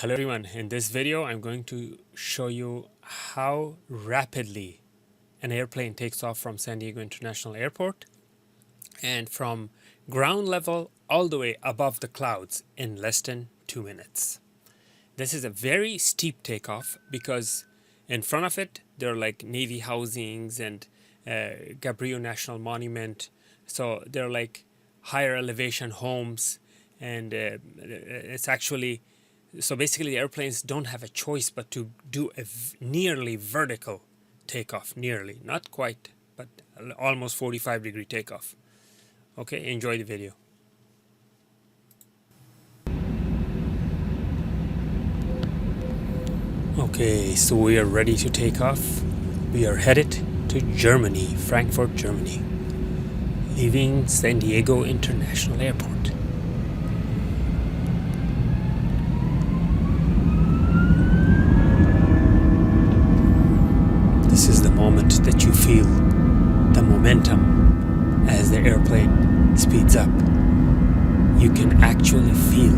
Hello everyone, in this video I'm going to show you how rapidly an airplane takes off from San Diego International Airport and from ground level all the way above the clouds in less than 2 minutes. This is a very steep takeoff because in front of it there are like Navy housings and Gabriel National Monument, so they're like higher elevation homes, and it's actually, so basically the airplanes don't have a choice but to do a nearly vertical takeoff, nearly, not quite, but almost 45-degree takeoff. Okay, enjoy the video. Okay, so we are ready to take off. We are headed to Germany, Frankfurt, Germany, leaving San Diego International Airport. This is the moment that you feel the momentum as the airplane speeds up. You can actually feel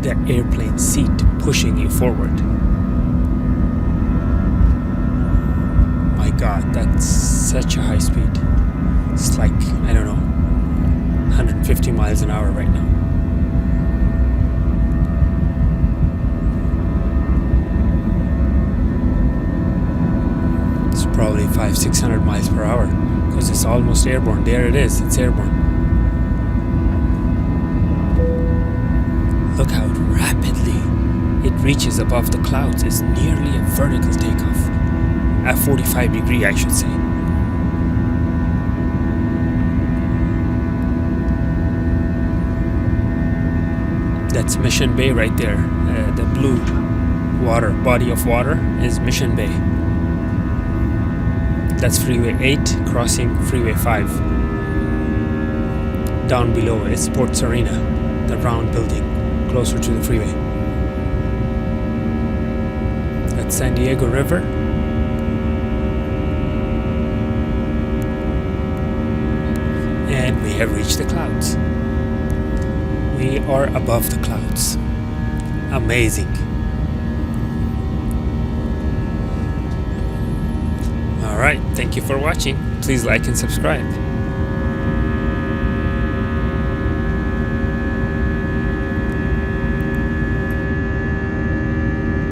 the airplane seat pushing you forward. My God, that's such a high speed. It's like, I don't know, 150 miles an hour right now. Probably 500-600 miles per hour because it's almost airborne. There it is, it's airborne. Look how rapidly it reaches above the clouds. It's nearly a vertical takeoff at 45 degree, I should say. That's Mission Bay right there. The blue body of water is Mission Bay. That's Freeway 8 crossing Freeway 5. Down below is Sports Arena, the round building closer to the freeway. That's San Diego River. And we have reached the clouds. We are above the clouds. Amazing. Alright, thank you for watching. Please like and subscribe.